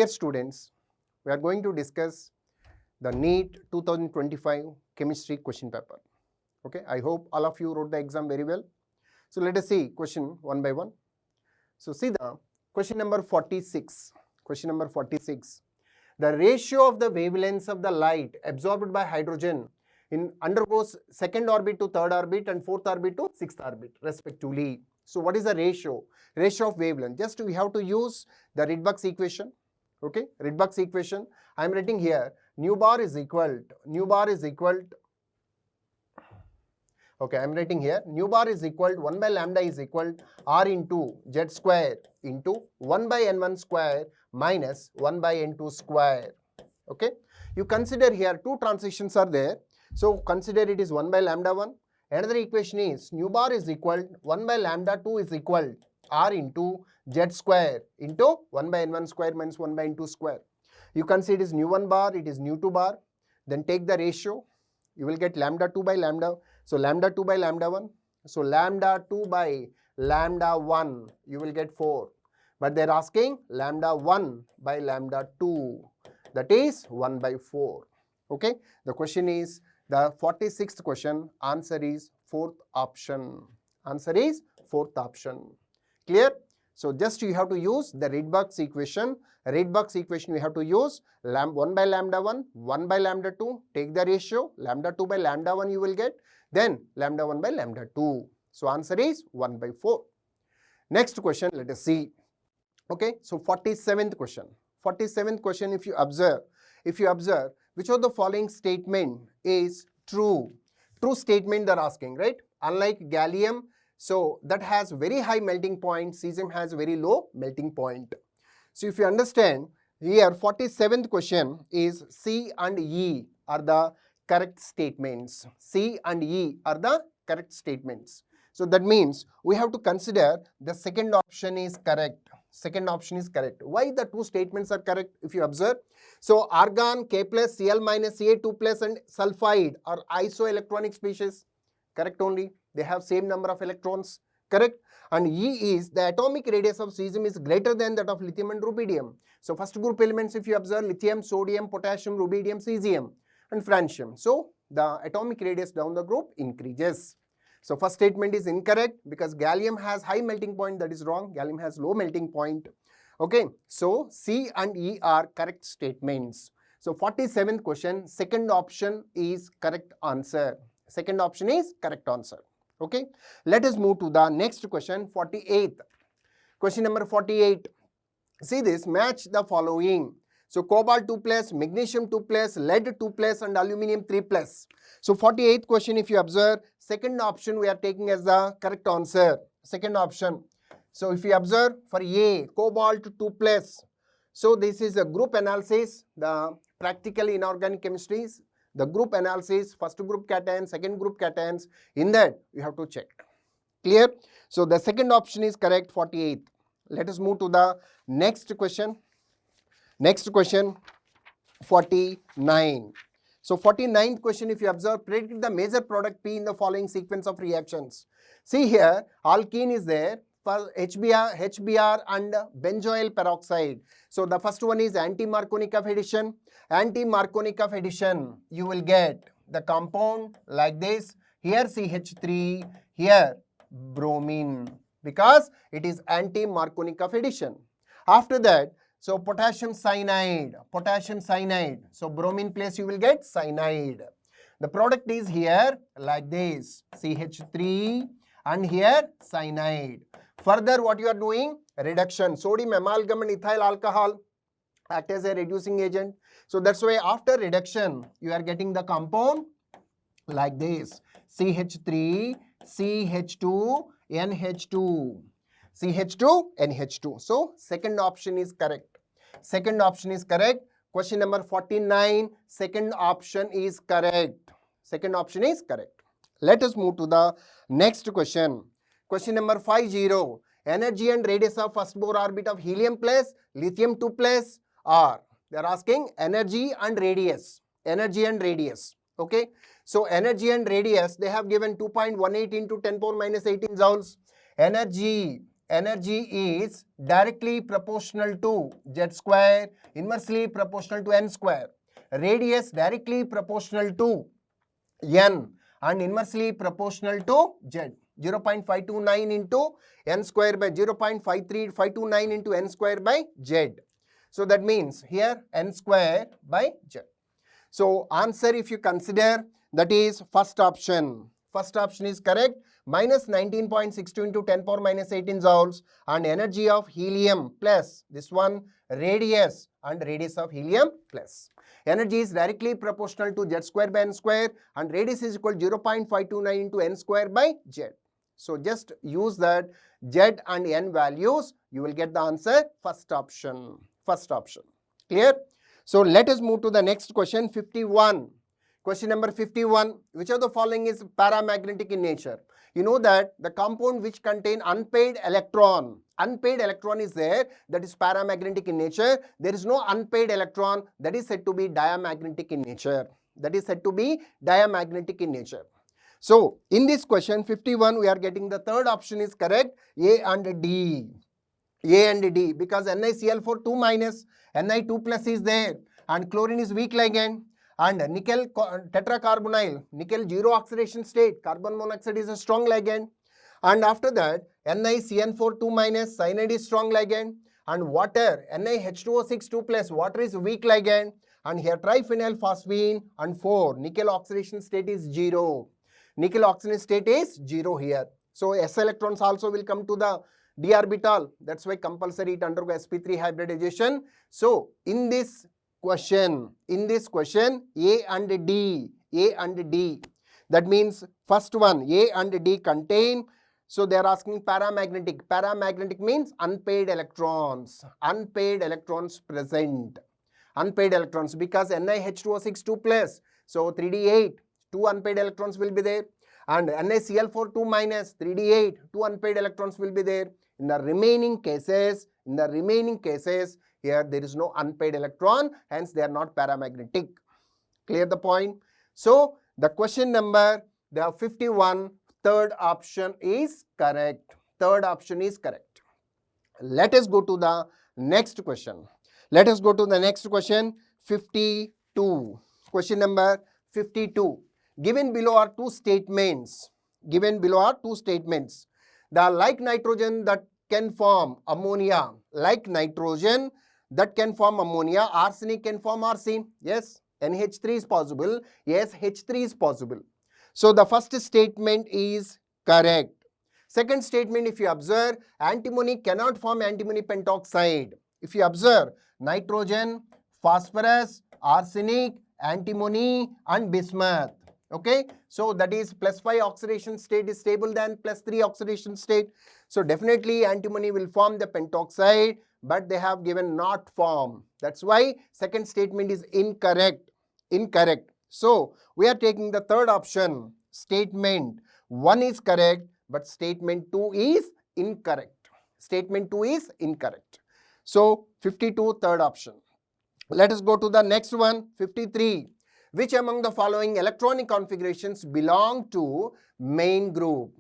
Dear students, we are going to discuss the NEET 2025 chemistry question paper. Okay, I hope all of you wrote the exam very well. So let us see question one by one. So see the question number 46. Question number 46. The ratio of the wavelengths of the light absorbed by hydrogen undergoes second orbit to third orbit and fourth orbit to sixth orbit respectively. So what is the ratio? Ratio of wavelength. Just we have to use the Rydberg's equation. Okay, Rydberg's equation. I am writing here nu bar is equal to, okay, I am writing here nu bar is equal to 1 by lambda is equal to r into z square into 1 by n1 square minus 1 by n2 square. Okay, you consider here two transitions are there. So consider it is 1 by lambda 1. Another equation is nu bar is equal to 1 by lambda 2 is equal to r into z square into 1 by n1 square minus 1 by n2 square. You can see it is nu1 bar, it is nu2 bar. Then take the ratio. You will get lambda 2 by lambda. So lambda 2 by lambda 1. So lambda 2 by lambda 1, you will get 4. But they are asking lambda 1 by lambda 2. That is 1 by 4. Okay. The question is the 46th question. Answer is fourth option. Answer is fourth option. Clear? So just you have to use the Rydberg's equation. Rydberg's equation we have to use 1 by lambda 1, 1 by lambda 2. Take the ratio. Lambda 2 by lambda 1 you will get. Then lambda 1 by lambda 2. So answer is 1 by 4. Next question, let us see. Okay, so 47th question. 47th question, if you observe, which of the following statement is true? True statement they are asking, right? Unlike gallium, so that has very high melting point, cesium has very low melting point. So if you understand, here 47th question is C and E are the correct statements. C and E are the correct statements. So that means we have to consider the second option is correct. Second option is correct. Why the two statements are correct? If you observe, so argon, K plus, Cl minus, Ca2 plus and sulfide are isoelectronic species. Correct only. They have same number of electrons. Correct. And E is the atomic radius of cesium is greater than that of lithium and rubidium. So first group elements if you observe lithium, sodium, potassium, rubidium, cesium and francium. So the atomic radius down the group increases. So first statement is incorrect because gallium has high melting point. That is wrong. Gallium has low melting point. Okay. So C and E are correct statements. So 47th question, second option is correct answer. Second option is correct answer. Okay. Let us move to the next question, 48th. Question number 48. See this, match the following. So cobalt 2 plus, magnesium 2 plus, lead 2 plus and aluminium 3 plus. So 48th question if you observe, second option we are taking as the correct answer. Second option. So if you observe for A, cobalt 2 plus. So this is a group analysis, the practical inorganic chemistries. The group analysis, first group cations, second group cations, in that you have to check. Clear? So the second option is correct, 48th. Let us move to the next question. Next question, 49. So 49th question if you observe, predict the major product P in the following sequence of reactions. See here, alkene is there. For HBr and benzoyl peroxide. So the first one is anti-Markovnikov of addition. Anti-Markovnikov of addition, you will get the compound like this. Here CH3, here bromine because it is anti-Markovnikov of addition. After that, so potassium cyanide. So bromine place you will get cyanide. The product is here like this, CH3 and here cyanide. Further, what you are doing? Reduction. Sodium amalgam and ethyl alcohol act as a reducing agent. So that's why after reduction, you are getting the compound like this. CH3, CH2, NH2. CH2, NH2. So second option is correct. Second option is correct. Question number 49, second option is correct. Second option is correct. Let us move to the next question. Question number 50. Energy and radius of first Bohr orbit of helium plus, lithium 2 plus are. They are asking energy and radius. Energy and radius. Okay. So energy and radius they have given 2.18 into 10 power minus 18 joules. Energy energy is directly proportional to z square, inversely proportional to n square. Radius directly proportional to n and inversely proportional to z. 0.529 into n square by 0.53529 into n square by z. So that means here n square by z. So answer, if you consider, that is first option. First option is correct. Minus 19.62 into 10 power minus 18 joules, and energy of helium plus this one radius and radius of helium plus. Energy is directly proportional to z square by n square, and radius is equal to 0.529 into n square by z. So just use that z and n values, you will get the answer first option. First option. Clear? So let us move to the next question, 51. Question number 51. Which of the following is paramagnetic in nature? You know that the compound which contain unpaired electron is there, that is paramagnetic in nature. There is no unpaired electron, that is said to be diamagnetic in nature. That is said to be diamagnetic in nature. So in this question 51, we are getting the third option is correct, A and D. A and D, because NiCl4 2 minus, Ni 2 plus is there, and chlorine is weak ligand, and nickel tetracarbonyl, nickel zero oxidation state, carbon monoxide is a strong ligand, and after that NiCN4 2 minus, cyanide is strong ligand, and water NiH2O6 2 plus, water is weak ligand, and here triphenyl phosphine, and 4 nickel oxidation state is 0. Nickel oxidation state is 0 here. So s electrons also will come to the d orbital. That's why compulsory it undergo sp3 hybridization. So in this question, A and D. That means first one, A and D contain. So they are asking paramagnetic. Paramagnetic means unpaired electrons. Unpaired electrons present. Unpaired electrons, because NiH2O6 2 plus. So 3d8, 2 unpaired electrons will be there. And NaCl4 2 minus, 3d8, 2 unpaired electrons will be there. In the remaining cases, here there is no unpaired electron, hence they are not paramagnetic. Clear the point? So the question number, the 51, third option is correct. Third option is correct. Let us go to the next question. Let us go to the next question, 52. Question number 52. Given below are two statements. The like nitrogen that can form ammonia, arsenic can form arsine. Yes, NH3 is possible. Yes, H3 is possible. So the first statement is correct. Second statement, if you observe, antimony cannot form antimony pentoxide. If you observe, nitrogen, phosphorus, arsenic, antimony and bismuth. Okay, so that is +5 oxidation state is stable than +3 oxidation state. So definitely antimony will form the pentoxide, but they have given not form. That's why second statement is incorrect. So we are taking the third option. Statement 1 is correct, but statement 2 is incorrect. So 52, third option. Let us go to the next one, 53. Which among the following electronic configurations belong to main group?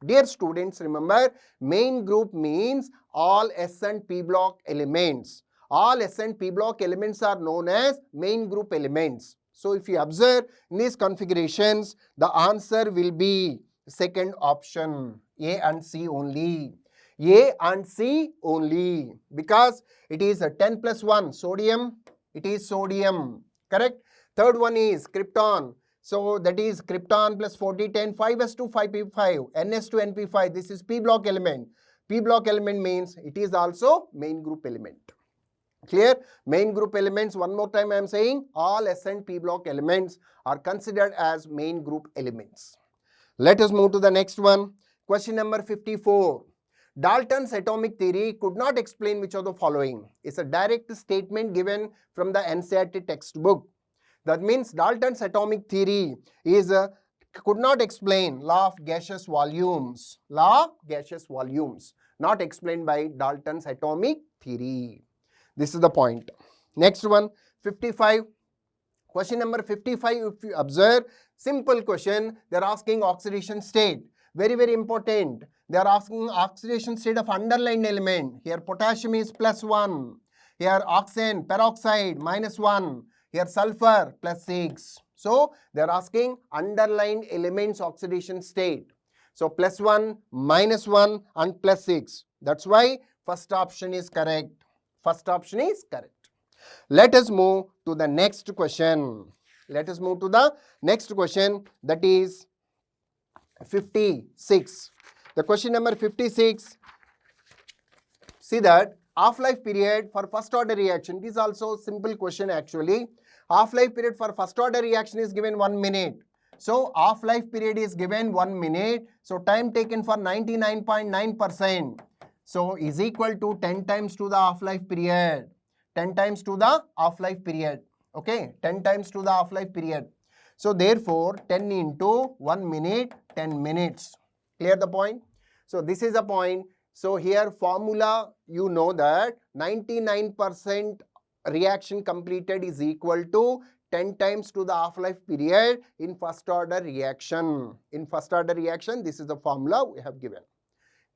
Dear students, remember, main group means all S and P block elements. All S and P block elements are known as main group elements. So if you observe in these configurations, the answer will be second option, A and C only. A and C only, because it is a 10 plus 1, sodium, it is sodium, correct? Third one is krypton. So that is krypton plus 40, 10, 5s2, 5p5, ns2, np5. This is p block element. P block element means it is also main group element. Clear? Main group elements, one more time I am saying, all S and P block elements are considered as main group elements. Let us move to the next one. Question number 54. Dalton's atomic theory could not explain which of the following. It's a direct statement given from the NCERT textbook. That means Dalton's atomic theory is could not explain law of gaseous volumes. Not explained by Dalton's atomic theory. This is the point. Next one, 55. Question number 55, if you observe, simple question, they are asking oxidation state. Very, very important. They are asking oxidation state of underlying element. Here potassium is +1. Here oxygen, peroxide -1. Here sulfur +6. So they are asking underlying elements oxidation state. So +1, -1 and +6. That's why first option is correct. First option is correct. Let us move to the next question. Let us move to the next question, that is 56. The question number 56. See that half-life period for first order reaction. This is also simple question actually. Half-life period for first order reaction is given 1 minute. So half-life period is given 1 minute. So time taken for 99.9%. So is equal to 10 times to the half-life period. 10 times to the half-life period. Okay, 10 times to the half-life period. So therefore 10 into 1 minute, 10 minutes. Clear the point? So this is the point. So here formula, you know that 99% reaction completed is equal to 10 times to the half-life period in first order reaction. In first order reaction, this is the formula we have given.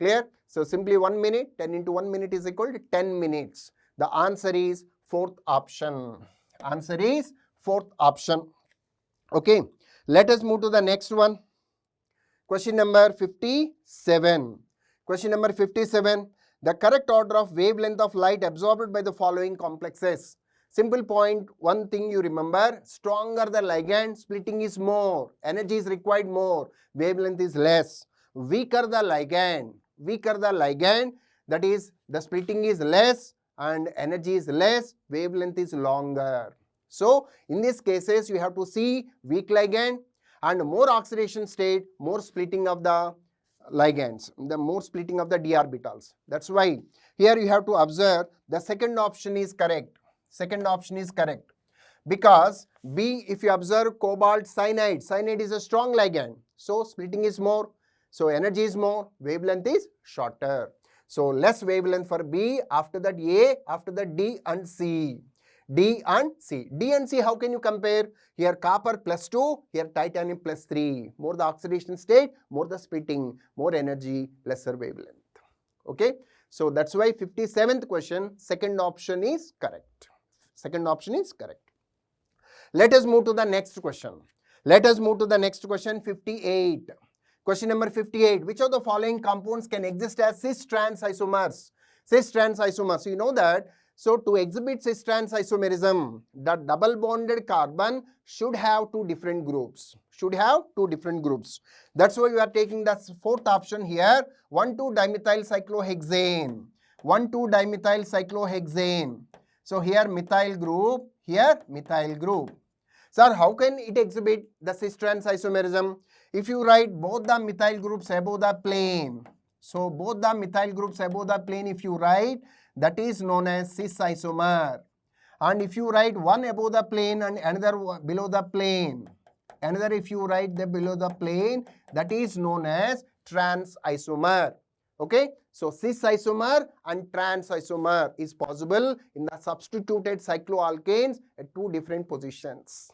Clear? So simply 1 minute, 10 into 1 minute is equal to 10 minutes. The answer is fourth option. Answer is fourth option. Okay, let us move to the next one. Question number 57. Question number 57. The correct order of wavelength of light absorbed by the following complexes. Simple point, one thing you remember, stronger the ligand, splitting is more, energy is required more, wavelength is less. Weaker the ligand, that is the splitting is less and energy is less, wavelength is longer. So in these cases you have to see weak ligand and more oxidation state, more splitting of the ligands, the more splitting of the d orbitals. That's why here you have to observe the second option is correct. Second option is correct. Because B, if you observe cobalt cyanide, cyanide is a strong ligand. So splitting is more. So energy is more. Wavelength is shorter. So less wavelength for B, after that A, after that D and C. D and C. D and C, how can you compare? Here copper +2, here titanium +3. More the oxidation state, more the splitting, more energy, lesser wavelength. Okay. So that's why 57th question, second option is correct. Second option is correct. Let us move to the next question. Let us move to the next question, 58. Question number 58. Which of the following compounds can exist as cis-trans isomers? Cis-trans isomers. You know that. So to exhibit cis-trans isomerism, the double bonded carbon should have two different groups. Should have two different groups. That's why we are taking the fourth option here. 1,2-dimethyl cyclohexane. 1,2-dimethyl cyclohexane. So here methyl group, here methyl group. Sir, how can it exhibit the cis-trans isomerism? If you write both the methyl groups above the plane. So both the methyl groups above the plane, if you write, that is known as cis isomer. And if you write one above the plane and another below the plane, another if you write the below the plane, that is known as trans isomer. Okay, so cis isomer and trans isomer is possible in the substituted cycloalkanes at two different positions.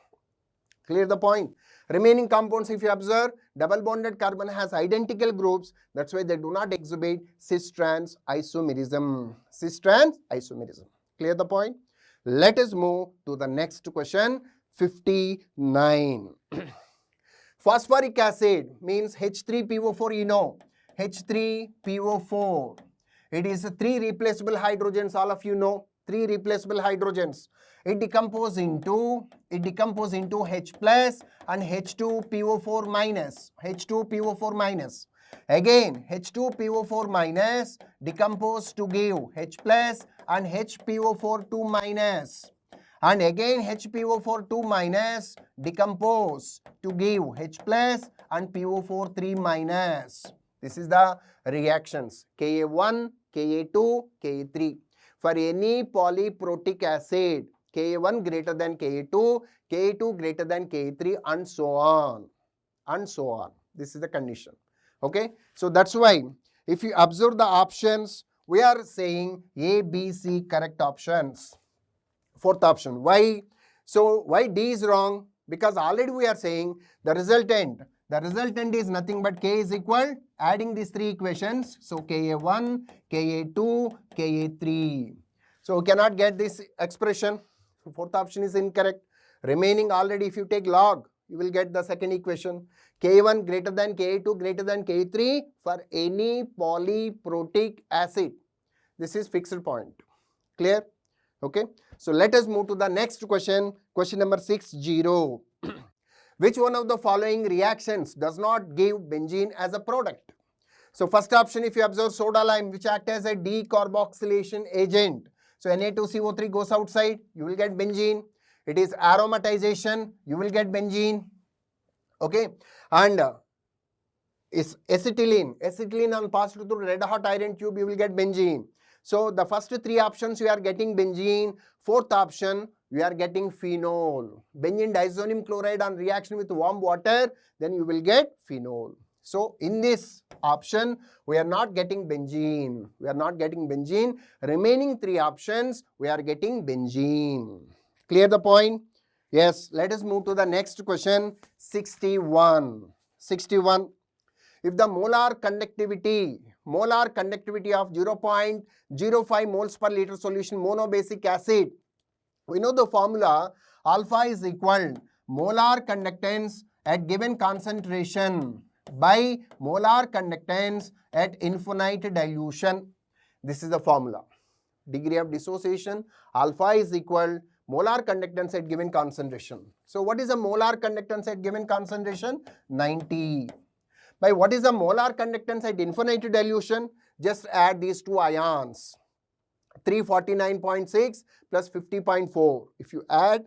Clear the point? Remaining compounds, if you observe, double bonded carbon has identical groups. That's why they do not exhibit cis-trans isomerism. Cis-trans isomerism. Clear the point? Let us move to the next question, 59. Phosphoric acid means H3PO4, you know. H3PO4. It is 3 replaceable hydrogens, all of you know. 3 replaceable hydrogens. It decomposes into H plus and H2PO4 minus. H2PO4 minus. Again H2PO4 minus decompose to give H plus and HPO4 2 minus. And again HPO4 2 minus decompose to give H plus and PO4 3 minus. This is the reactions Ka1, Ka2, Ka3. For any polyprotic acid, Ka1 greater than Ka2, Ka2 greater than Ka3 and so on. And so on. This is the condition. Okay. So that's why if you observe the options, we are saying A, B, C correct options. Fourth option. Why? So why D is wrong? Because already we are saying the The resultant is nothing but K is equal, adding these three equations. So Ka1, Ka2, Ka3. So we cannot get this expression. So fourth option is incorrect. Remaining already, if you take log, you will get the second equation. K1 greater than Ka2 greater than K3 for any polyprotic acid. This is fixed point. Clear? Okay. So let us move to the next question. Question number 60. Which one of the following reactions does not give benzene as a product? So first option, if you observe soda lime, which act as a decarboxylation agent. So Na2CO3 goes outside, you will get benzene. It is aromatization, you will get benzene. Okay. And is acetylene. Acetylene on passed through red hot iron tube, you will get benzene. So the first three options you are getting benzene. Fourth option, we are getting phenol. Benzene diazonium chloride on reaction with warm water, then you will get phenol. So in this option, we are not getting benzene. We are not getting benzene. Remaining three options, we are getting benzene. Clear the point? Yes. Let us move to the next question. 61. 61. If the molar conductivity of 0.05 moles per liter solution monobasic acid, we know the formula alpha is equal molar conductance at given concentration by molar conductance at infinite dilution. This is the formula. Degree of dissociation, alpha is equal molar conductance at given concentration. So what is the molar conductance at given concentration? 90. By what is the molar conductance at infinite dilution? Just add these two ions. 349.6 plus 50.4. If you add,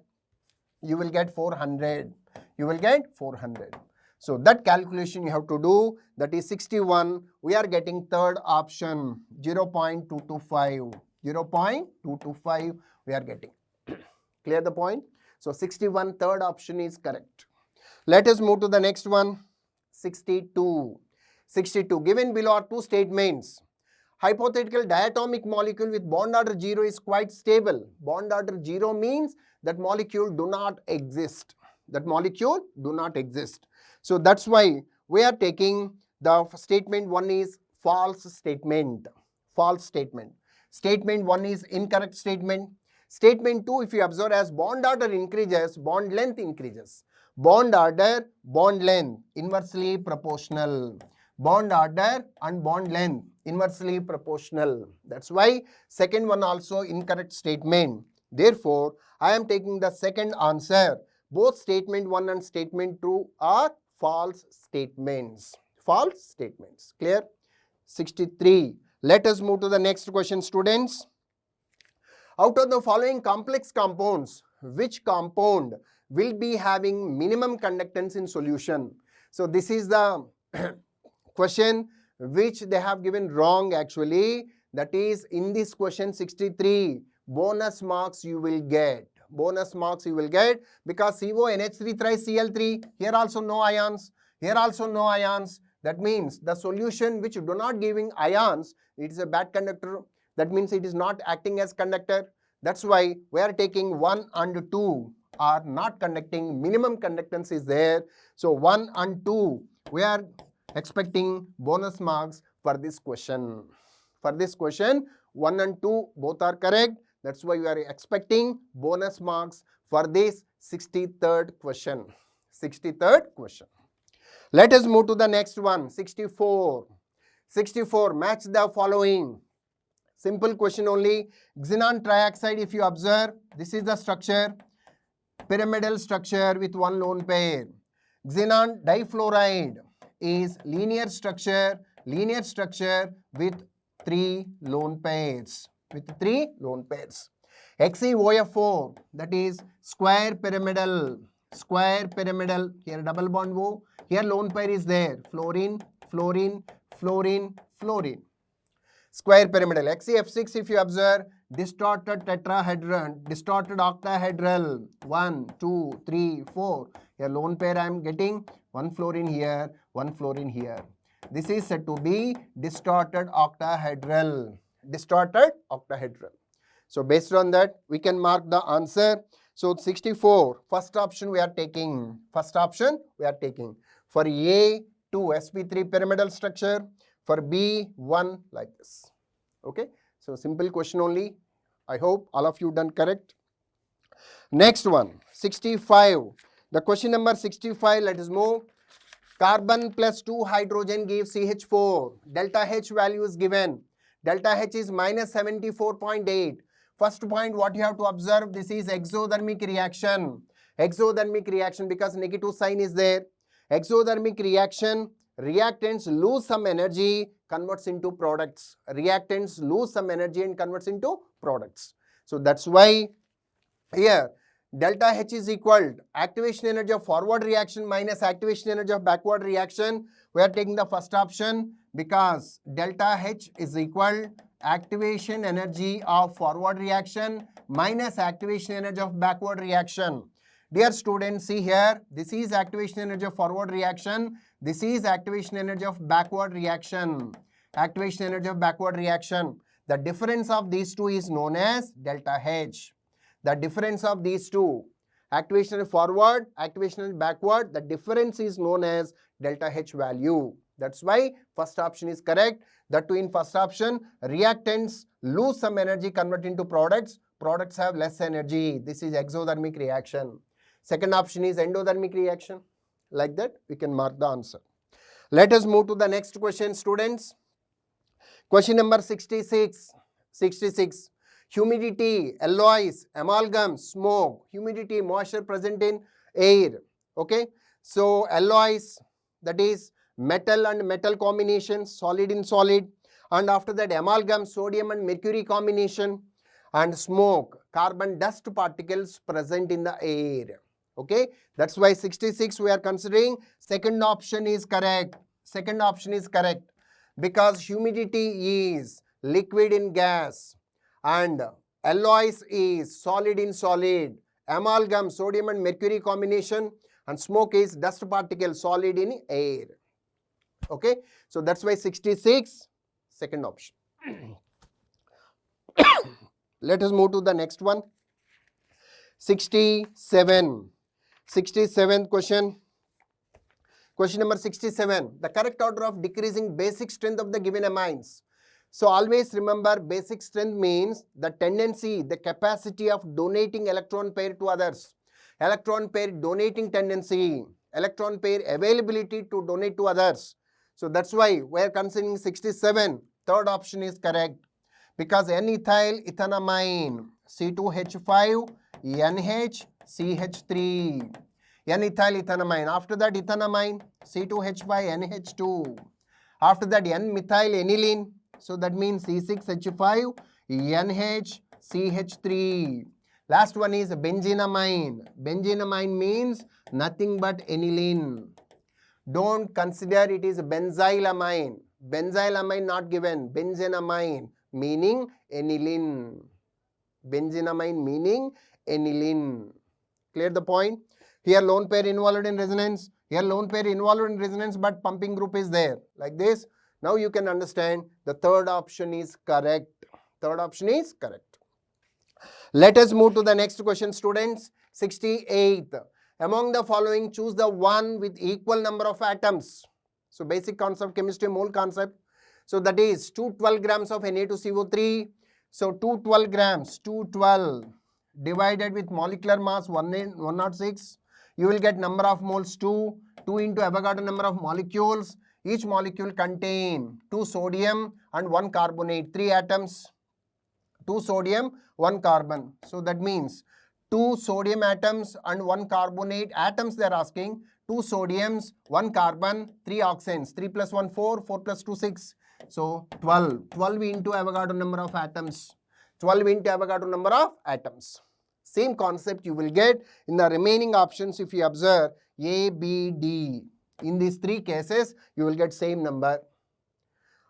you will get 400. You will get 400. So that calculation you have to do. That is 61. We are getting third option, 0.225. 0.225 we are getting. Clear the point? So 61, third option is correct. Let us move to the next one. 62. 62. Given below are two statements. Hypothetical diatomic molecule with bond order 0 is quite stable. Bond order 0 means that molecule do not exist. That molecule do not exist. So that's why we are taking the statement 1 is false statement. False statement. Statement 1 is incorrect statement. Statement 2, if you observe, as bond order increases, bond length increases. Bond order, bond length, inversely proportional. Bond order and bond length, inversely proportional. That's why second one also incorrect statement. Therefore, I am taking the second answer. Both statement 1 and statement 2 are false statements. False statements. Clear? 63. Let us move to the next question, students. Out of the following complex compounds, which compound will be having minimum conductance in solution? So this is the question which they have given wrong actually. That is in this question 63. Bonus marks you will get. Bonus marks you will get because CONH3 thrice Cl3. Here also no ions. Here also no ions. That means the solution which do not giving ions, it is a bad conductor. That means it is not acting as conductor. That's why we are taking 1 and 2 are not conducting. Minimum conductance is there. So 1 and 2 we are expecting bonus marks for this question. For this question 1 and 2 both are correct. That's why we are expecting bonus marks for this 63rd question. 63rd question. Let us move to the next one. 64. 64. Match the following. Simple question only. Xenon trioxide, if you observe, this is the structure. Pyramidal structure with one lone pair. Xenon difluoride is linear structure with 3 lone pairs. With 3 lone pairs. XeOF4, that is square pyramidal. Square pyramidal. Here double bond O. Here lone pair is there. Fluorine, fluorine, fluorine, fluorine. Square pyramidal. XeF6, if you observe, distorted tetrahedron, distorted octahedral. 1, 2, 3, 4. Here lone pair I am getting. 1 fluorine here, 1 fluorine here. This is said to be distorted octahedral. Distorted octahedral. So based on that, we can mark the answer. So 64, first option we are taking. First option we are taking. For A, 2 sp3 pyramidal structure. For B, 1 like this. Okay, so simple question only. I hope all of you done correct. Next one, 65. The question number 65, let us move. Carbon plus 2 hydrogen gives CH4. Delta H value is given. Delta H is minus 74.8. First point, what you have to observe, this is exothermic reaction. Exothermic reaction because negative sign is there. Exothermic reaction, reactants lose some energy, converts into products. Reactants lose some energy and converts into products. So that's why here delta H is equal to activation energy of forward reaction minus activation energy of backward reaction. We are taking the first option because delta H is equal activation energy of forward reaction minus activation energy of backward reaction. Dear students, see here, this is activation energy of forward reaction. This is activation energy of backward reaction. Activation energy of backward reaction. The difference of these two is known as delta H. The difference of these two, activation forward, activation backward, the difference is known as delta H value. That's why first option is correct. That too in first option, reactants lose some energy, convert into products. Products have less energy. This is exothermic reaction. Second option is endothermic reaction. Like that, we can mark the answer. Let us move to the next question, students. Question number 66. 66. Humidity, alloys, amalgam, smoke, humidity, moisture present in air. Okay. So alloys, that is metal and metal combination, solid in solid. And after that amalgam, sodium and mercury combination. And smoke, carbon dust particles present in the air. Okay. That's why 66 we are considering. Second option is correct. Second option is correct. Because humidity is liquid in gas. And alloys is solid in solid, amalgam, sodium and mercury combination, and smoke is dust particle, solid in air. Okay, so that's why 66, second option. Let us move to the next one. 67. 67th question. Question number 67. The correct order of decreasing basic strength of the given amines. So always remember, basic strength means the tendency, the capacity of donating electron pair to others. Electron pair donating tendency, electron pair availability to donate to others. So that's why we are considering 67. Third option is correct. Because N-ethyl ethanamine, C2H5, NHCH3. N-ethyl ethanamine. After that ethanamine, C2H5, NH2. After that N-methyl aniline. So that means C6H5, NHCH3. Last one is benzenamine. Benzenamine means nothing but aniline. Don't consider it is benzylamine. Benzylamine not given. Benzenamine meaning aniline. Benzenamine meaning aniline. Clear the point? Here lone pair involved in resonance. Here lone pair involved in resonance but pumping group is there. Like this. Now you can understand the third option is correct. Third option is correct. Let us move to the next question, students. 68th. Among the following, choose the one with equal number of atoms. So basic concept, chemistry, mole concept. So that is 212 grams of Na2CO3. So 212 grams, 212 divided with molecular mass 106. You will get number of moles 2. 2 into Avogadro number of molecules. Each molecule contain 2 sodium and 1 carbonate, 3 atoms, 2 sodium, 1 carbon. So that means 2 sodium atoms and 1 carbonate atoms they are asking, 2 sodiums, 1 carbon, 3 oxygens, 3 plus 1, 4, 4 plus 2, 6. So 12, 12 into Avogadro number of atoms, 12 into Avogadro number of atoms. Same concept you will get in the remaining options if you observe A, B, D. In these 3 cases, you will get same number.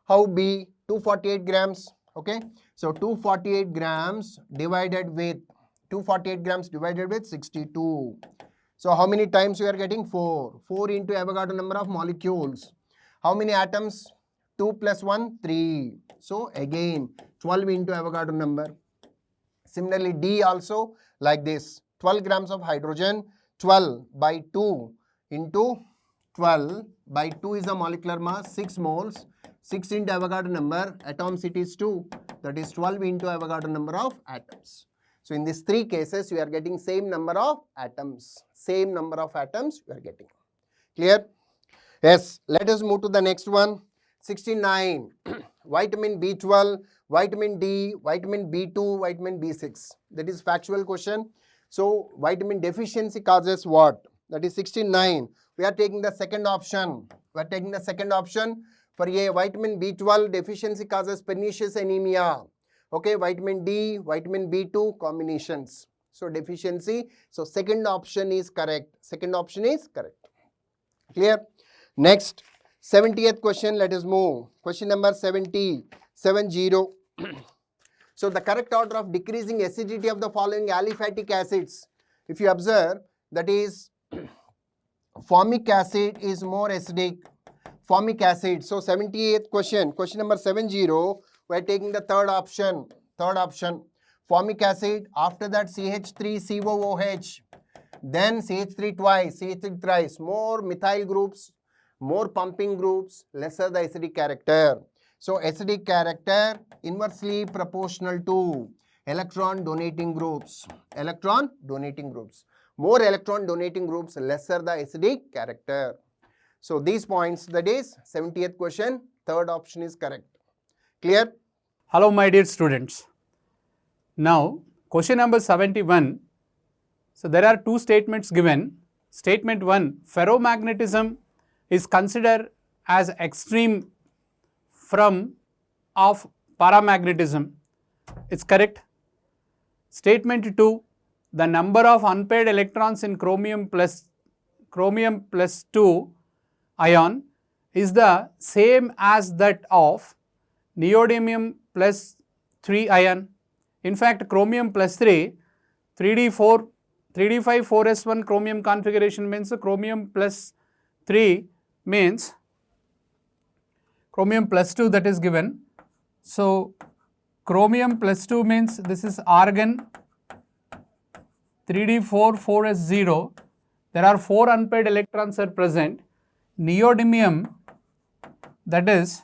How B? 248 grams. Okay. So 248 grams divided with 62. So how many times you are getting? 4. 4 into Avogadro number of molecules. How many atoms? 2 plus 1, 3. So again 12 into Avogadro number. Similarly D also like this. 12 grams of hydrogen. 12 by 2 into 12 by 2 is the molecular mass, 6 moles. 6 into Avogadro number, atomicity is 2. That is 12 into Avogadro number of atoms. So in these three cases, you are getting same number of atoms. Same number of atoms you are getting. Clear? Yes. Let us move to the next one. 69. Vitamin B12, vitamin D, vitamin B2, vitamin B6. That is factual question. So vitamin deficiency causes what? That is 69. We are taking the second option. We are taking the second option. For A, vitamin B12 deficiency causes pernicious anemia. Okay, vitamin D, vitamin B2 combinations. So deficiency. So second option is correct. Second option is correct. Clear? Next, 70th question. Let us move. Question number 70. 70. So the correct order of decreasing acidity of the following aliphatic acids. If you observe, that is formic acid is more acidic. Formic acid. So 78th question. Question number 70. We are taking the third option. Third option. Formic acid. After that CH3COOH. Then CH3 twice. CH3 thrice. More methyl groups. More pumping groups. Lesser the acidic character. So acidic character inversely proportional to electron donating groups. Electron donating groups. More electron donating groups, lesser the acidic character. So these points, that is 70th question, third option is correct. Clear? Hello my dear students. Now question number 71. So there are two statements given. Statement 1, ferromagnetism is considered as extreme from of paramagnetism. It's correct. Statement 2, the number of unpaired electrons in chromium plus 2 ion is the same as that of neodymium plus 3 ion. In fact, chromium plus 3, 3d5 4s1 chromium configuration means chromium plus 3 means chromium plus 2, that is given. So chromium plus 2 means this is argon 3d4 4s0. There are 4 unpaired electrons are present. Neodymium, that is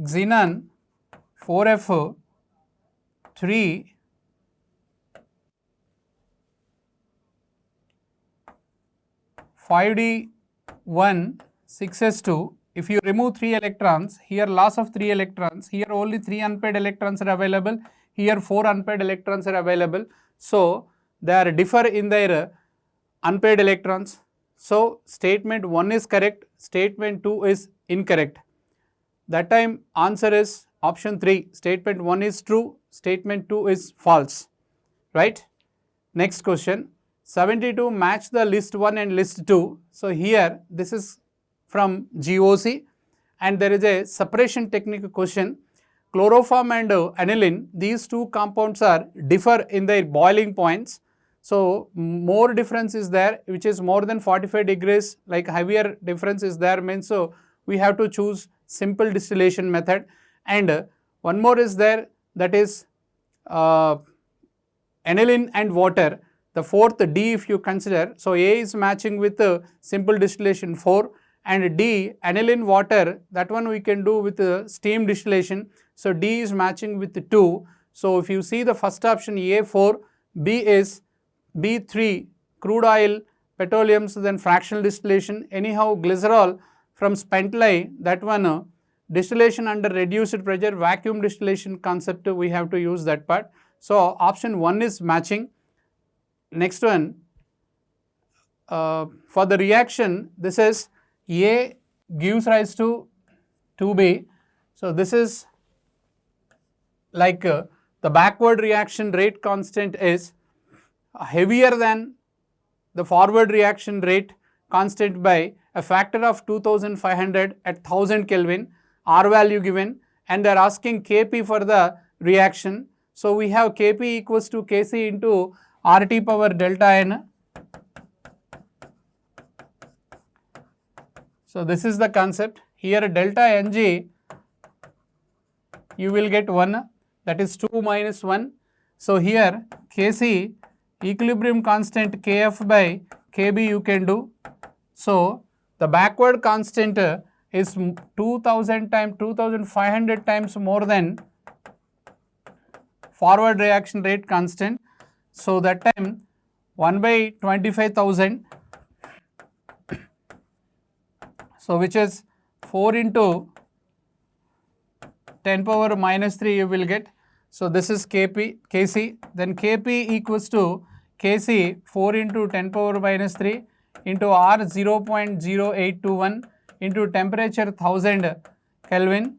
xenon 4f 3 5d1 6s2. If you remove 3 electrons, here loss of 3 electrons, here only 3 unpaired electrons are available, here 4 unpaired electrons are available. So they are differ in their unpaired electrons. So statement 1 is correct, statement 2 is incorrect. That time answer is option 3. Statement 1 is true, statement 2 is false. Right? Next question. 72, match the list 1 and list 2. So here this is from GOC and there is a separation technique question. Chloroform and aniline, these two compounds are differ in their boiling points. So more difference is there, which is more than 45 degrees, like heavier difference is there, means so we have to choose simple distillation method. And one more is there, that is aniline and water. The fourth D if you consider, so A is matching with simple distillation 4 and D aniline water, that one we can do with steam distillation. So D is matching with 2. So if you see the first option A4, B is B3 crude oil, petroleums, then fractional distillation. Anyhow glycerol from spentli, that one distillation under reduced pressure, vacuum distillation concept, we have to use that part. So option 1 is matching. Next one, for the reaction, this is A gives rise to 2B. So this is like the backward reaction rate constant is heavier than the forward reaction rate constant by a factor of 2500 at 1000 Kelvin, R value given, and they are asking Kp for the reaction. So we have Kp equals to Kc into RT power delta N. So this is the concept. Here delta Ng you will get 1, that is 2 minus 1. So here Kc equilibrium constant Kf by Kb you can do. So the backward constant is 2500 times more than forward reaction rate constant. So that time 1 by 25,000, so which is 4 into 10 power minus 3 you will get. So this is Kc, then Kp equals to Kc 4 into 10 power minus 3 into R 0.0821 into temperature 1000 Kelvin.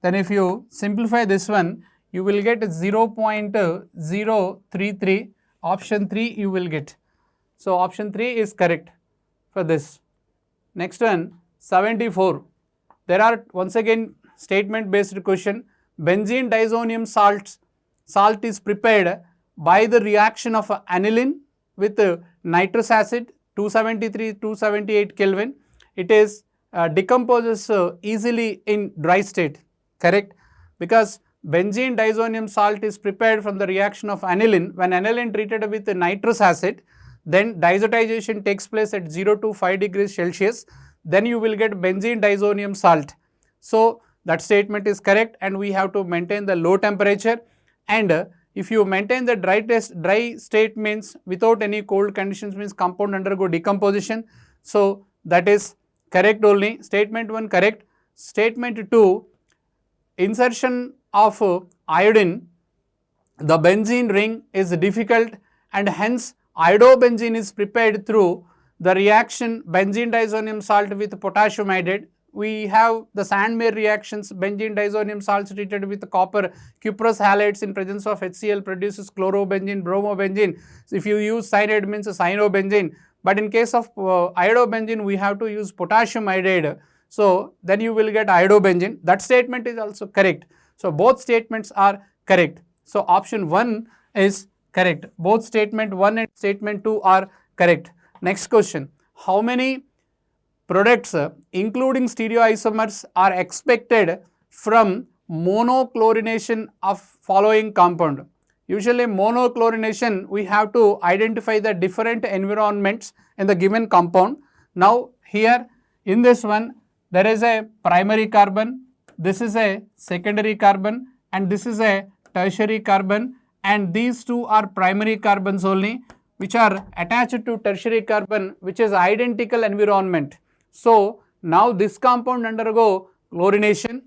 Then if you simplify this one, you will get 0.033. Option 3 you will get. So option 3 is correct for this. Next one, 74. There are once again statement based question. Benzene diazonium salt is prepared by the reaction of aniline with nitrous acid 278 Kelvin. It is decomposes easily in dry state, correct? Because benzene diazonium salt is prepared from the reaction of aniline. When aniline treated with nitrous acid, then diazotization takes place at 0 to 5 degrees Celsius. Then you will get benzene diazonium salt. So that statement is correct, and we have to maintain the low temperature. And if you maintain the dry state means without any cold conditions means compound undergo decomposition. So that is correct only. Statement 1 correct. Statement 2, insertion of iodine, the benzene ring is difficult, and hence iodobenzene is prepared through the reaction benzene diazonium salt with potassium iodide. We have the Sandmeyer reactions. Benzene diazonium salts treated with copper cuprous halides in presence of HCl produces chlorobenzene, bromobenzene. So if you use cyanide means cyanobenzene. But in case of iodobenzene, we have to use potassium iodide. So then you will get iodobenzene. That statement is also correct. So both statements are correct. So option 1 is correct. Both statement 1 and statement 2 are correct. Next question. How many products including stereoisomers are expected from monochlorination of following compound? Usually monochlorination, we have to identify the different environments in the given compound. Now here in this one, there is a primary carbon, this is a secondary carbon, and this is a tertiary carbon, and these two are primary carbons only, which are attached to tertiary carbon, which is identical environment. So now this compound undergo chlorination.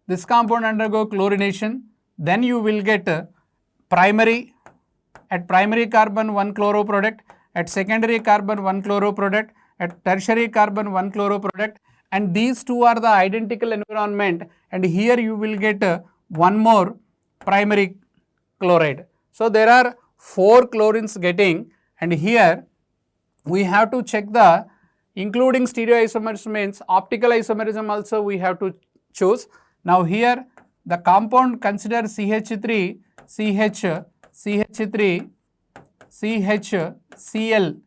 This compound undergo chlorination. Then you will get primary, at primary carbon 1 chloro product, at secondary carbon 1 chloro product, at tertiary carbon 1 chloro product, and these two are the identical environment, and here you will get one more primary chloride. So there are 4 chlorines getting, and here we have to check the including stereoisomers means optical isomerism also we have to choose. Now here the compound consider CH3, CH3, CHCl,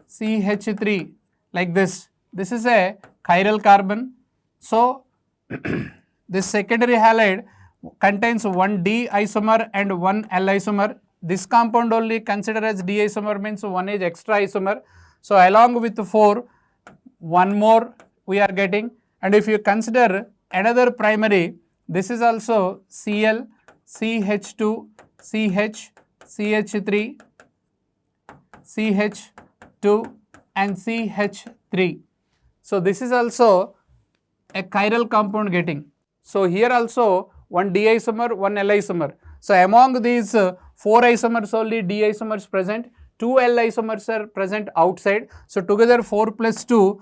CH3 like this. This is a chiral carbon. So this secondary halide contains one D isomer and one L isomer. This compound only consider as D isomer means one is extra isomer. So along with 4, one more we are getting. And if you consider another primary, this is also Cl, CH2, CH, CH3, CH2 and CH3. So this is also a chiral compound getting. So here also one D isomer, one L isomer. So among these 4 isomers only D isomers present, 2 L isomers are present outside. So together 4 plus 2,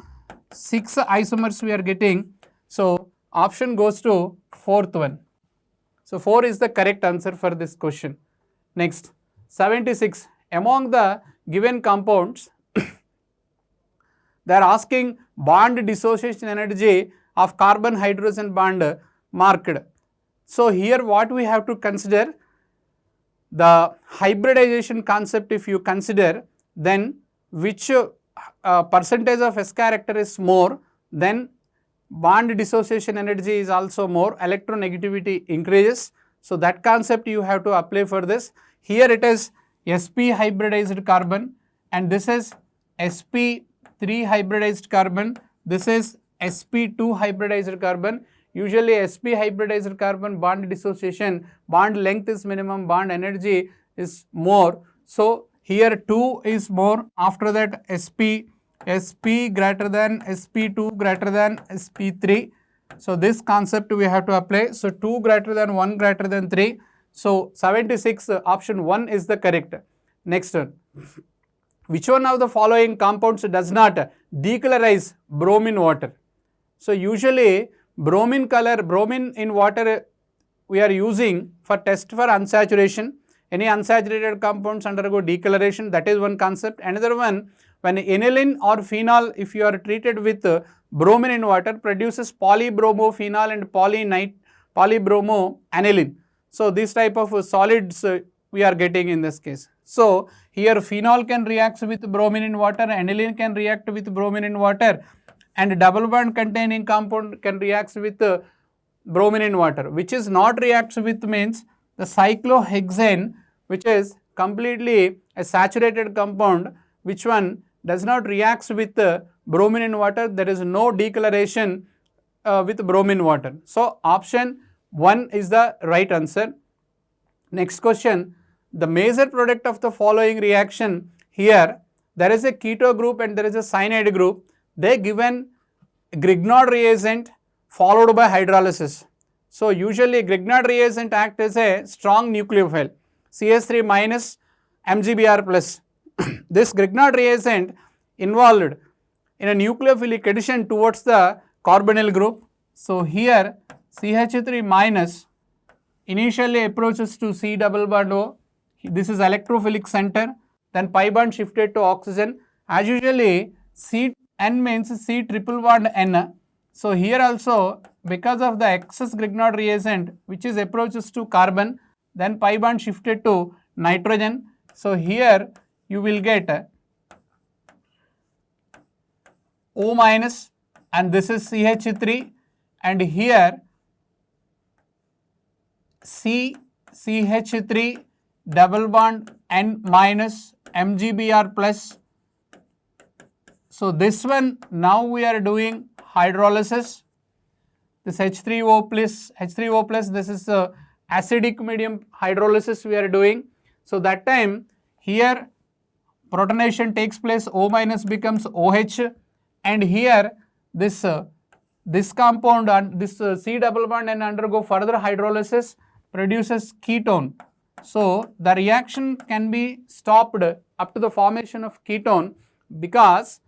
6 isomers we are getting. So option goes to 4th one. So 4 is the correct answer for this question. Next, 76. Among the given compounds, they are asking bond dissociation energy of carbon hydrogen bond marked. So here what we have to consider, the hybridization concept if you consider, then which percentage of S character is more, then bond dissociation energy is also more, electronegativity increases. So that concept you have to apply for this. Here it is sp hybridized carbon and this is sp3 hybridized carbon. This is sp2 hybridized carbon. Usually sp hybridized carbon bond dissociation, bond length is minimum, bond energy is more. So here 2 is more, after that sp greater than sp2 greater than sp3. So this concept we have to apply. So 2 greater than 1 greater than 3. So 76 option 1 is the correct. Next one. Which one of the following compounds does not decolorize bromine water? So usually bromine in water we are using for test for unsaturation. Any unsaturated compounds undergo decoloration, that is one concept. Another one, when aniline or phenol, if you are treated with bromine in water, produces polybromophenol and polybromoaniline. So this type of solids we are getting in this case. So here phenol can react with bromine in water, aniline can react with bromine in water, and double bond containing compound can react with bromine in water. Which is not reacts with means the cyclohexane, which is completely a saturated compound, which one does not react with bromine in water. There is no decoloration with bromine water. So option 1 is the right answer. Next question, the major product of the following reaction, here there is a keto group and there is a cyanide group. They given Grignard reagent followed by hydrolysis. So usually Grignard reagent act as a strong nucleophile, CH3 minus MgBr plus. This Grignard reagent involved in a nucleophilic addition towards the carbonyl group. So here CH3 minus initially approaches to C double bond O. This is electrophilic center. Then pi bond shifted to oxygen. As usually N means C triple bond N. So here also, because of the excess Grignard reagent which is approaches to carbon, then pi bond shifted to nitrogen. So here you will get O minus and this is CH3, and here CH3 double bond N minus MgBr plus. So this one now we are doing hydrolysis. This H3O plus, this is acidic medium hydrolysis we are doing. So that time here protonation takes place, O minus becomes OH, and here this compound and this C double bond and undergo further hydrolysis, produces ketone. So the reaction can be stopped up to the formation of ketone because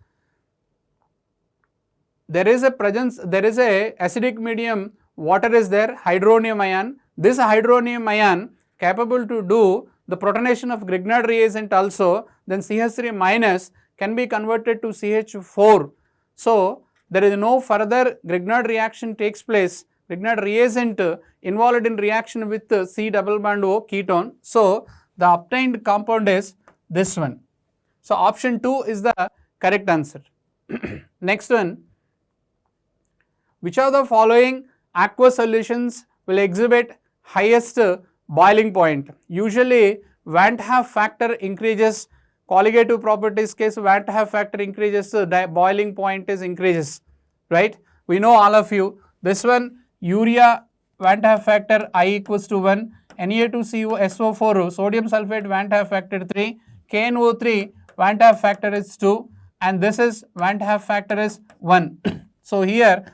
there is a acidic medium, water is there, hydronium ion. This hydronium ion capable to do the protonation of Grignard reagent also, then CH3 minus can be converted to CH4. So there is no further Grignard reaction takes place, Grignard reagent involved in reaction with C double bond O ketone. So the obtained compound is this one. So option 2 is the correct answer. Next one, which of the following aqueous solutions will exhibit highest boiling point? Usually Van 't Hoff factor increases, colligative properties case Van 't Hoff factor increases, boiling point is increases, right? We know all of you. This one, urea Van 't Hoff factor I equals to 1, Na2CO SO4 sodium sulfate Van 't Hoff factor 3, KNO3 Van 't Hoff factor is 2, and this is Van 't Hoff factor is 1. So here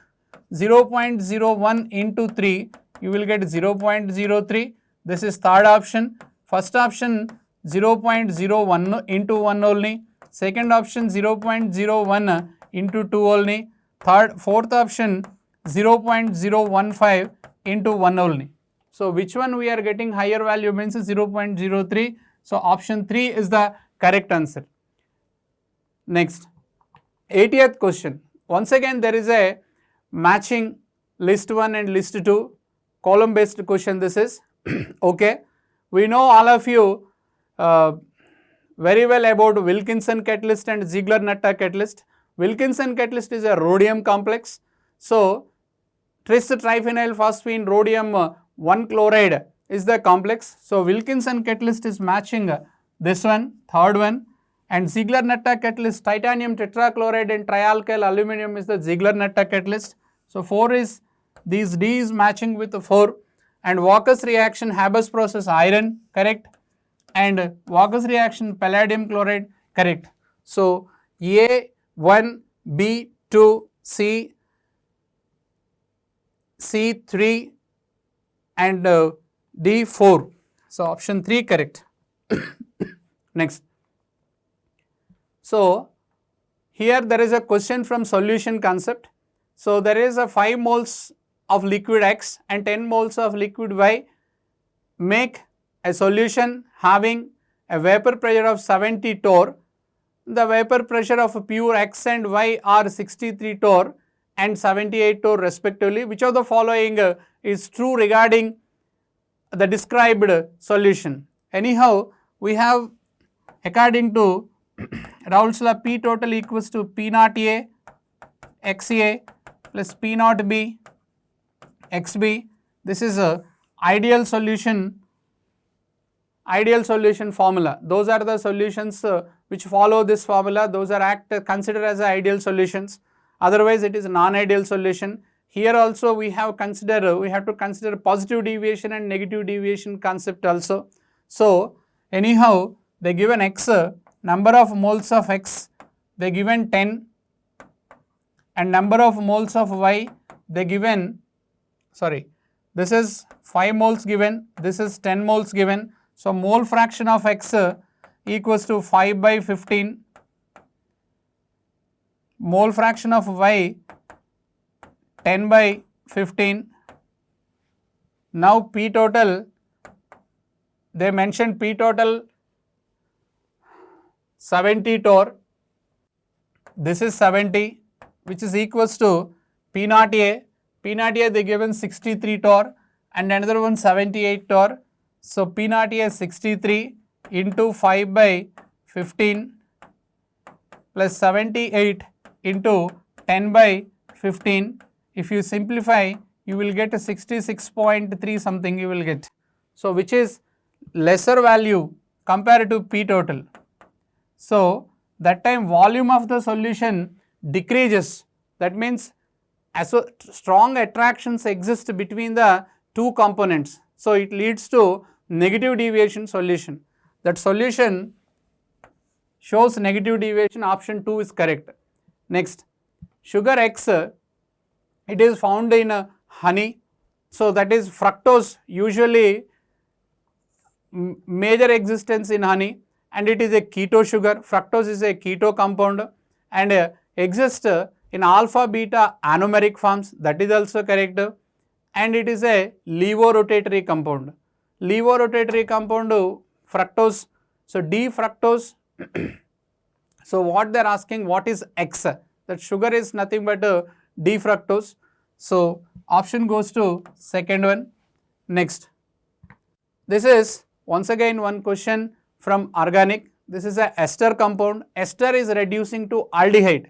0.01 into 3, you will get 0.03. This is third option. First option 0.01 into 1 only. Second option 0.01 into 2 only. Fourth option 0.015 into 1 only. So which one we are getting higher value means 0.03. So option 3 is the correct answer. Next, 80th question. Once again there is a matching list 1 and list 2 column based question this is. Okay, we know all of you very well about Wilkinson catalyst and Ziegler-Natta catalyst. Wilkinson catalyst is a rhodium complex. So tris triphenyl phosphine rhodium 1 chloride is the complex. So Wilkinson catalyst is matching this one, third one, and Ziegler-Natta catalyst, titanium tetrachloride and trialkyl aluminum is the Ziegler-Natta catalyst. So 4 is, these D is matching with the 4, and Walker's reaction, Haber's process, iron, correct, and Walker's reaction, palladium chloride, correct. So A1, B2, C, C3 and D4. So option 3 correct. Next. So here there is a question from solution concept. So there is a 5 moles of liquid X and 10 moles of liquid Y. Make a solution having a vapor pressure of 70 torr. The vapor pressure of pure X and Y are 63 torr and 78 torr respectively. Which of the following is true regarding the described solution? Anyhow, we have, according to Raoult's law, P total equals to P naught A XA plus P naught B XB. This is a ideal solution formula. Those are the solutions which follow this formula. Those are considered as ideal solutions. Otherwise, it is a non-ideal solution. Here also we have to consider positive deviation and negative deviation concept also. So anyhow, they given X, number of moles of X, they given 10, and number of moles of Y, they given, this is 5 moles given, this is 10 moles given. So mole fraction of X equals to 5 by 15, mole fraction of Y 10 by 15. Now P total, they mentioned P total 70 torr, this is 70, which is equals to P naught A, they given 63 torr and another one 78 torr. So P naught A 63 into 5 by 15 plus 78 into 10 by 15. If you simplify, you will get a 66.3 something you will get. So which is lesser value compared to P total. So that time volume of the solution decreases. That means strong attractions exist between the two components. So it leads to negative deviation solution. That solution shows negative deviation, option 2 is correct. Next, sugar X, it is found in honey. So that is fructose, usually major existence in honey, and it is a keto sugar. Fructose is a keto compound and exists in alpha beta anomeric forms, that is also correct, and it is a levorotatory compound. Levorotatory compound fructose, so D-fructose. So what they are asking, what is X? That sugar is nothing but D-fructose. So option goes to second one. Next, this is once again one question from organic. This is a ester compound. Ester is reducing to aldehyde.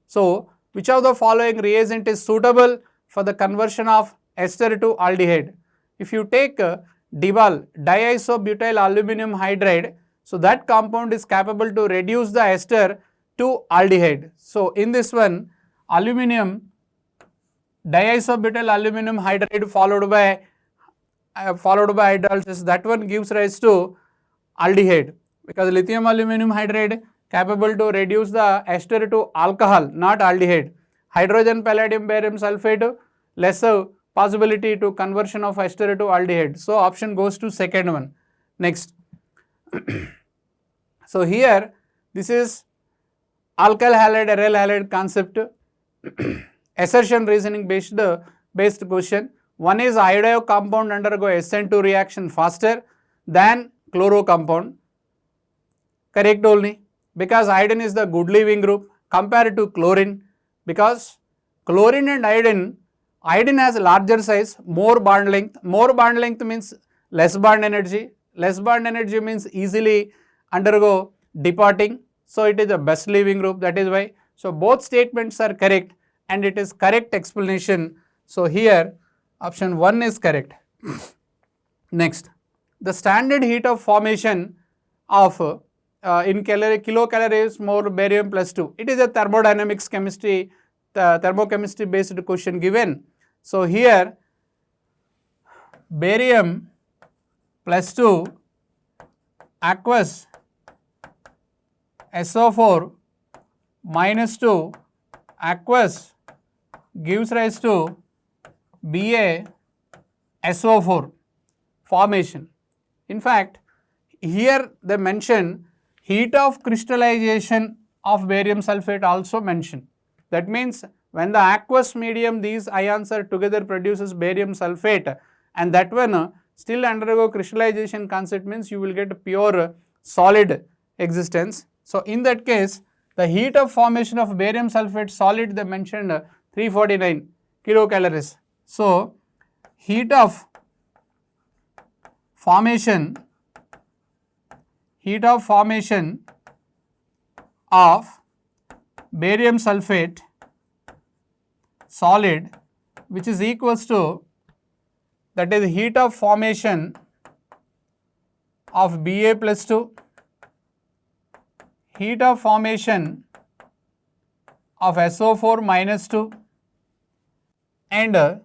So which of the following reagent is suitable for the conversion of ester to aldehyde? If you take DIBAL, diisobutyl aluminum hydride, so that compound is capable to reduce the ester to aldehyde. So in this one, aluminum, diisobutyl aluminum hydride followed by hydrolysis, that one gives rise to aldehyde, because lithium aluminum hydride capable to reduce the ester to alcohol, not aldehyde. Hydrogen palladium barium sulfate, lesser possibility to conversion of ester to aldehyde. So option goes to second one. Next. So here this is alkyl halide, aryl halide concept, assertion reasoning based question. One is iodo compound undergo SN2 reaction faster than chloro compound. Correct only, because iodine is the good leaving group compared to chlorine, because chlorine and iodine has a larger size, more bond length. More bond length means less bond energy. Less bond energy means easily undergo departing. So it is the best leaving group, that is why. So both statements are correct and it is correct explanation. So here option 1 is correct. Next, the standard heat of formation of in kilocalories more barium plus 2. It is a thermodynamics chemistry, thermochemistry based question given. So here barium plus 2 aqueous SO4 minus 2 aqueous gives rise to BaSO4 formation. In fact, here they mention heat of crystallization of barium sulfate also mentioned. That means when the aqueous medium these ions are together produces barium sulfate, and that one still undergo crystallization concept, means you will get a pure solid existence. So in that case, the heat of formation of barium sulfate solid they mentioned 349 kilocalories. So heat of formation of barium sulfate solid, which is equals to, that is heat of formation of Ba plus 2, heat of formation of SO4 minus 2, and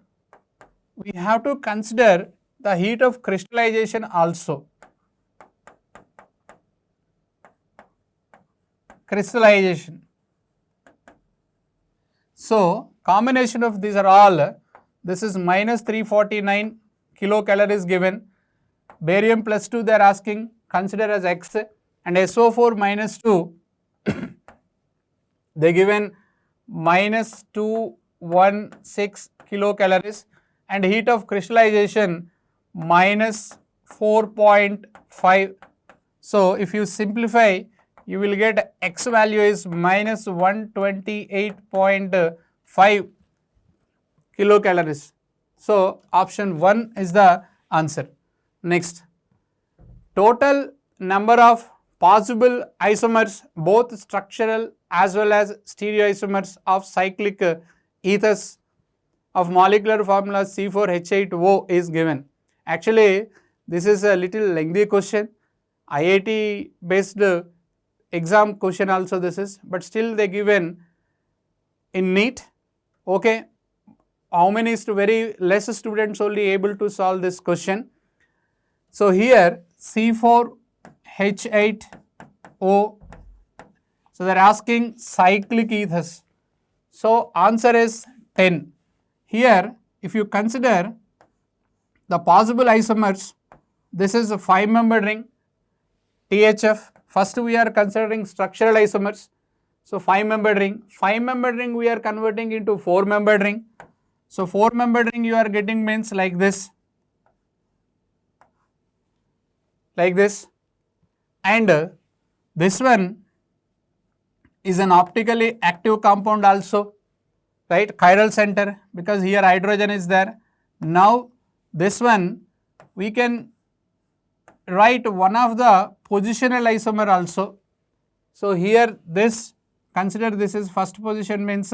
we have to consider the heat of crystallization also. Crystallization. So combination of these are all, this is minus 349 kilocalories given, barium plus 2 they are asking, consider as X, and SO4 minus 2 they given minus 216 kilocalories, and heat of crystallization minus 4.5. So if you simplify, you will get X value is minus 128.5 kilocalories. So option 1 is the answer. Next, total number of possible isomers, both structural as well as stereoisomers of cyclic ethers of molecular formula C4H8O is given. Actually, this is a little lengthy question, IIT based exam question also this is, but still they given in NEET. Okay, how many is very less students only able to solve this question. So here C4H8O, so they are asking cyclic ethers. So answer is 10. Here if you consider the possible isomers, this is a 5-membered ring THF. First we are considering structural isomers. So 5-membered ring. 5-membered ring we are converting into 4-membered ring. So 4-membered ring you are getting means like this. Like this. And this one is an optically active compound also, right? Chiral center, because here hydrogen is there. Now this one we can write one of the positional isomer also. So here this, consider this is first position, means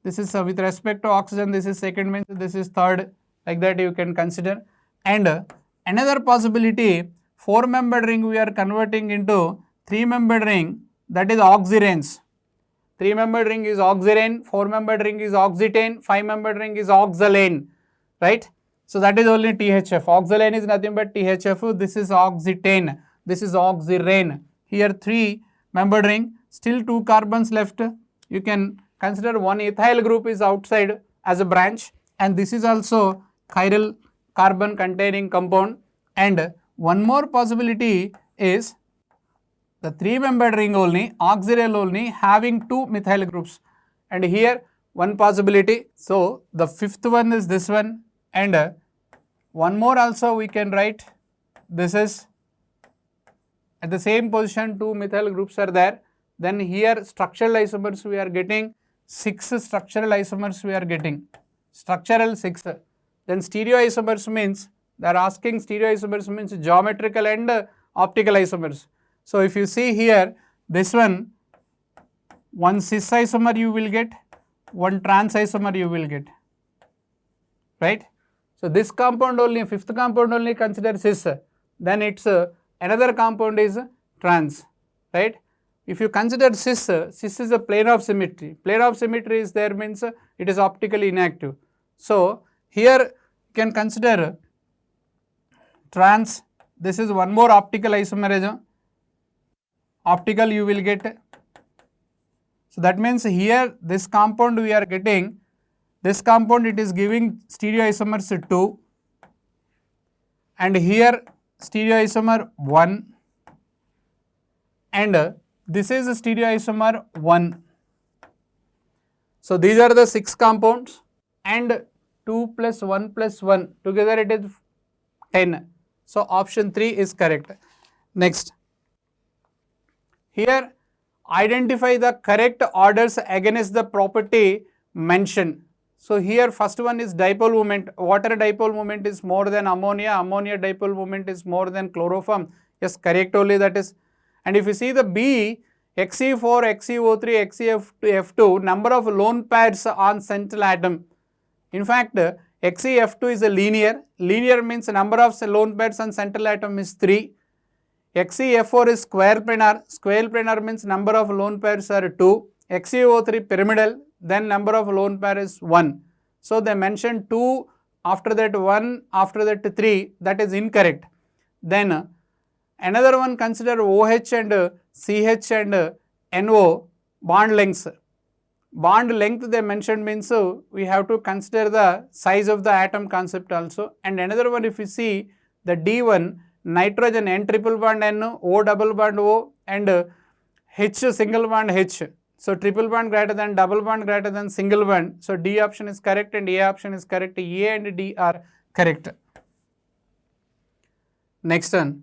this is with respect to oxygen, this is second, means this is third, like that you can consider. And another possibility, 4-membered ring we are converting into 3-membered ring, that is oxyranes. 3-membered ring is oxyrane, 4-membered ring is oxytane, 5-membered ring is oxalane, right? So that is only THF. Oxalane is nothing but THF. This is oxytane. This is oxyrane. Here 3-membered ring. Still 2 carbons left. You can consider one ethyl group is outside as a branch, and this is also chiral carbon containing compound. And one more possibility is the 3-membered ring only, oxyryl only, having 2 methyl groups. And here one possibility. So the 5th one is this one, and one more also we can write, this is at the same position 2 methyl groups are there. Then here structural isomers we are getting 6 structural isomers we are getting, structural 6. Then stereoisomers means, they are asking stereoisomers means geometrical and optical isomers. So if you see here, this one cis isomer you will get, one trans isomer you will get, right? So this compound only, fifth compound only consider cis, then it's another compound is trans, right? If you consider cis, cis is a plane of symmetry. Plane of symmetry is there means it is optically inactive. So here you can consider trans. This is one more optical isomerism. Optical you will get. So that means here this compound we are getting, this compound it is giving stereoisomers 2, and here stereoisomer 1, and this is a stereoisomer 1. So these are the 6 compounds, and 2 plus 1 plus 1 together it is 10. So option 3 is correct. Next, here identify the correct orders against the property mentioned. So here first one is dipole moment. Water dipole moment is more than ammonia. Ammonia dipole moment is more than chloroform. Yes, correct only that is. And if you see the B, Xe4, Xe03, Xef2, number of lone pairs on central atom. In fact, Xef2 is a linear. Linear means number of lone pairs on central atom is 3. Xef4 is square planar. Square planar means number of lone pairs are 2. Xe03 pyramidal, then number of lone pair is 1. So they mentioned 2, after that 1, after that 3, that is incorrect. Then another one, consider OH and CH and NO bond lengths. Bond length they mentioned means we have to consider the size of the atom concept also. And another one, if you see the D1, nitrogen N triple bond N, O double bond O, and H single bond H. So triple bond greater than, double bond greater than single bond. So D option is correct and A option is correct. A and D are correct. Next one.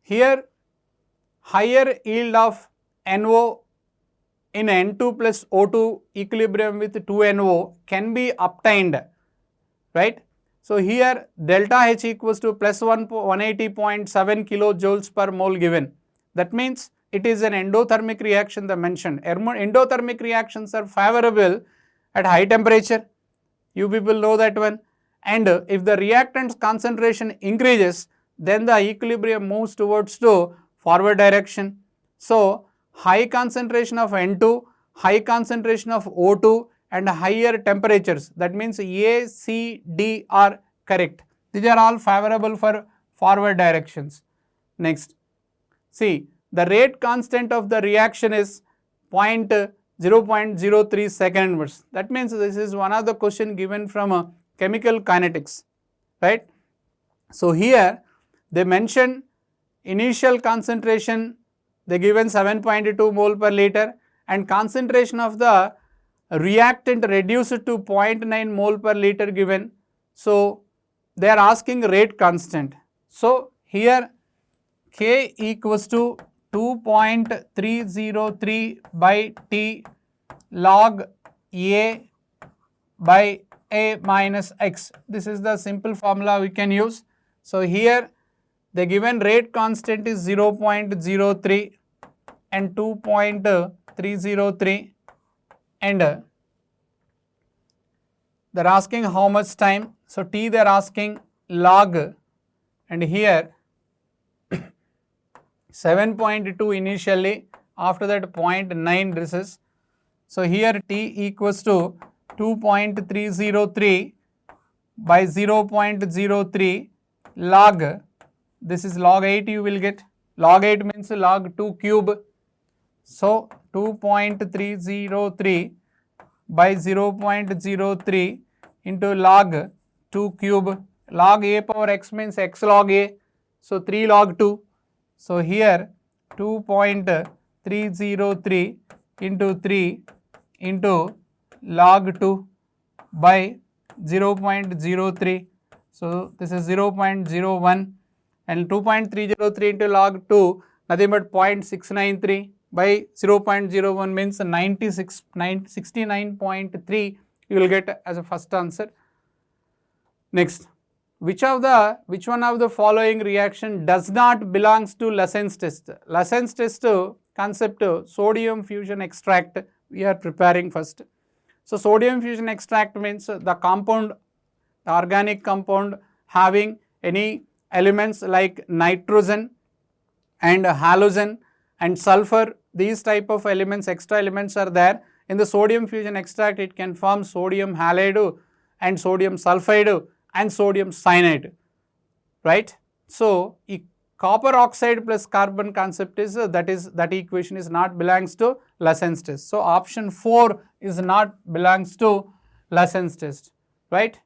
Here higher yield of NO in N2 plus O2 equilibrium with 2NO can be obtained, right? So here delta H equals to plus 180.7 kilojoules per mole given. That means it is an endothermic reaction they mentioned. Endothermic reactions are favorable at high temperature. You people know that one. And if the reactant's concentration increases, then the equilibrium moves towards to forward direction. So high concentration of N2, high concentration of O2 and higher temperatures, that means A, C, D are correct. These are all favorable for forward directions. Next, see the rate constant of the reaction is 0.03 second inverse. That means this is one of the question given from chemical kinetics, right? So here they mention initial concentration, they given 7.2 mole per liter, and concentration of the reactant reduced to 0.9 mole per liter given. So they are asking rate constant. So here K equals to 2.303 by T log A by A minus X. This is the simple formula we can use. So here the given rate constant is 0.03 and 2.303, and they are asking how much time. So T they are asking log, and here 7.2 initially, after that 0.9 this is. So here T equals to 2.303 by 0.03 log, this is log 8 you will get. Log 8 means log 2 cube. So 2.303 by 0.03 into log 2 cube. Log A power X means X log A. So 3 log 2. So here 2.303 into 3 into log 2 by 0.03. So this is 0.01, and 2.303 into log 2 nothing but 0.693 by 0.01 means 69.3 you will get as a first answer. Next, which one of the following reaction does not belongs to Lassen's test? Lassen's test concept, sodium fusion extract we are preparing first. So sodium fusion extract means the compound organic compound having any elements like nitrogen and halogen and sulfur, these type of elements, extra elements are there. In the sodium fusion extract, it can form sodium halide and sodium sulfide and sodium cyanide, right? So, copper oxide plus carbon concept is that equation is not belongs to Lassen's test. So, option 4 is not belongs to Lassen's test, right?